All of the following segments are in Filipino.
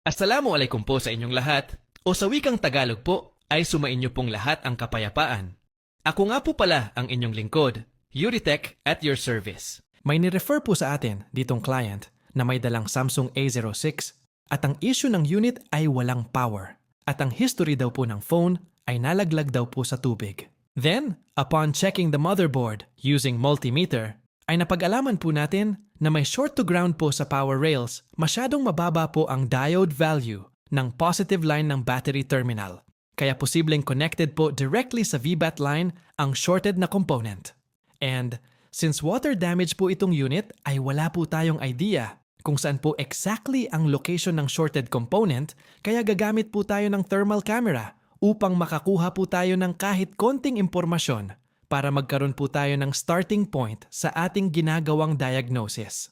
Assalamualaikum po sa inyong lahat, o sa wikang Tagalog po ay sumainyo pong lahat ang kapayapaan. Ako nga po pala ang inyong lingkod, Yuritech at your service. May ni-refer po sa atin ditong client na may dalang Samsung A06 at ang issue ng unit ay walang power at ang history daw po ng phone ay nalaglag daw po sa tubig. Then, upon checking the motherboard using multimeter, ay napag-alaman po natin na may short to ground po sa power rails, masyadong mababa po ang diode value ng positive line ng battery terminal. Kaya posibleng connected po directly sa VBAT line ang shorted na component. And since water damage po itong unit ay wala po tayong idea kung saan po exactly ang location ng shorted component, kaya gagamit po tayo ng thermal camera upang makakuha po tayo ng kahit konting impormasyon para magkaroon po tayo ng starting point sa ating ginagawang diagnosis.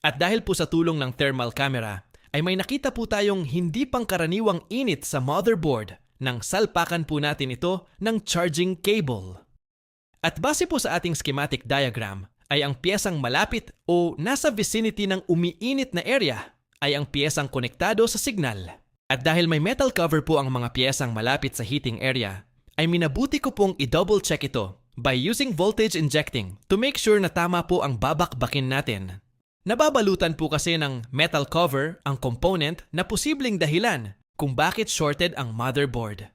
At dahil po sa tulong ng thermal camera, ay may nakita po tayong hindi pangkaraniwang init sa motherboard nang salpakan po natin ito ng charging cable. At base po sa ating schematic diagram, ay ang piyesang malapit o nasa vicinity ng umiinit na area ay ang piyesang konektado sa signal. At dahil may metal cover po ang mga piyesang malapit sa heating area, ay minabuti ko pong i-double check ito by using voltage injecting to make sure na tama po ang babakbakin natin. Nababalutan po kasi ng metal cover ang component na posibleng dahilan kung bakit shorted ang motherboard.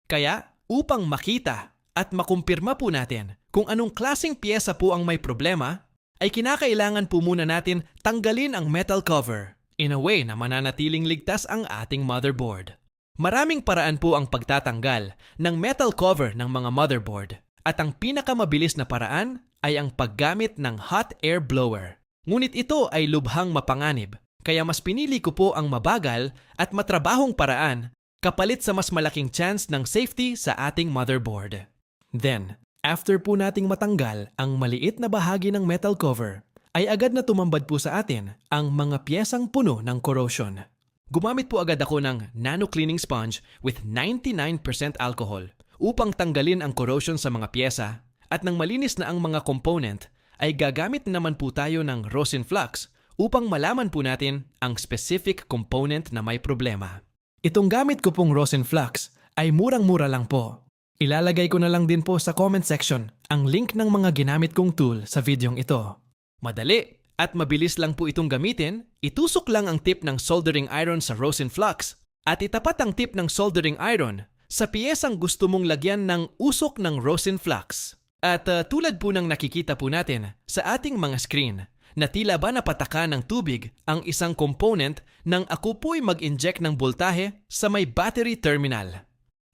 Kaya, upang makita at makumpirma po natin kung anong klaseng piyesa po ang may problema, ay kinakailangan po muna natin tanggalin ang metal cover in a way na mananatiling ligtas ang ating motherboard. Maraming paraan po ang pagtatanggal ng metal cover ng mga motherboard at ang pinakamabilis na paraan ay ang paggamit ng hot air blower. Ngunit ito ay lubhang mapanganib, kaya mas pinili ko po ang mabagal at matrabahong paraan kapalit sa mas malaking chance ng safety sa ating motherboard. Then, after po nating matanggal ang maliit na bahagi ng metal cover, ay agad na tumambad po sa atin ang mga piyesang puno ng corrosion. Gumamit po agad ako ng nano cleaning sponge with 99% alcohol upang tanggalin ang corrosion sa mga piyesa, at nang malinis na ang mga component, ay gagamit naman po tayo ng Rosin Flux upang malaman po natin ang specific component na may problema. Itong gamit ko pong Rosin Flux ay murang-mura lang po. Ilalagay ko na lang din po sa comment section ang link ng mga ginamit kong tool sa videong ito. Madali at mabilis lang po itong gamitin. Itusok lang ang tip ng soldering iron sa Rosin Flux at itapat ang tip ng soldering iron sa piyesang gusto mong lagyan ng usok ng Rosin Flux. At tulad po ng nakikita po natin sa ating mga screen, na tila ba napataka ng tubig ang isang component nang ako po'y mag-inject ng boltahe sa may battery terminal.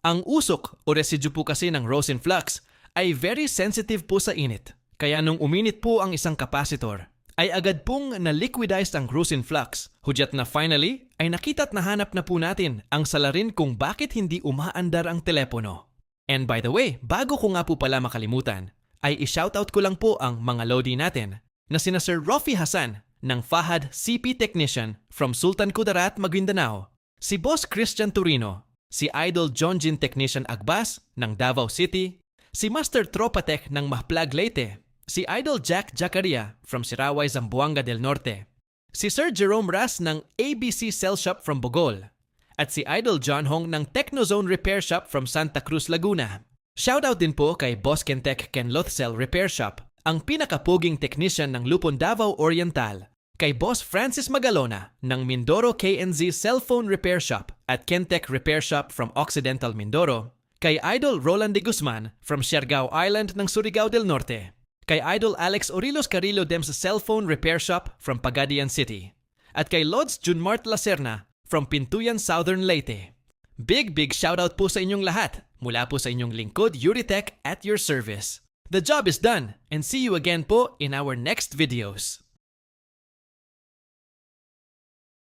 Ang usok o residue po kasi ng Rosin Flux ay very sensitive po sa init. Kaya nung uminit po ang isang capacitor, ay agad pong na-liquidize ang Rosin Flux. Hudyat na finally ay nakita't nahanap na po natin ang salarin kung bakit hindi umaandar ang telepono. And by the way, bago ko nga po pala makalimutan, ay i-shoutout ko lang po ang mga lodi natin na sina Sir Rofi Hasan ng Fahad CP Technician from Sultan Kudarat, Maguindanao, si Boss Christian Turino, si Idol Jonjin Technician Agbas ng Davao City, si Master Tropatech ng Mahplag Leyte, si Idol Jack Jacaria from Siraway, Zamboanga del Norte, si Sir Jerome Ras ng ABC Cell Shop from Bohol, at si Idol John Hong ng Technozone Repair Shop from Santa Cruz, Laguna. Shoutout din po kay Boss Kentech Ken Lothcell Repair Shop, ang pinakapoging technician ng Lupon Davao Oriental, kay Boss Francis Magalona ng Mindoro KNZ Cellphone Repair Shop at Kentech Repair Shop from Occidental Mindoro, kay Idol Roland de Guzman from Siargao Island ng Surigao del Norte, kay Idol Alex Orilos Carillo Dems Cellphone Repair Shop from Pagadian City, at kay Lods Junmart Lacerna from Pintuyan, Southern Leyte. Big shoutout po sa inyong lahat mula po sa inyong lingkod, Yuritech at your service. The job is done, and see you again po in our next videos.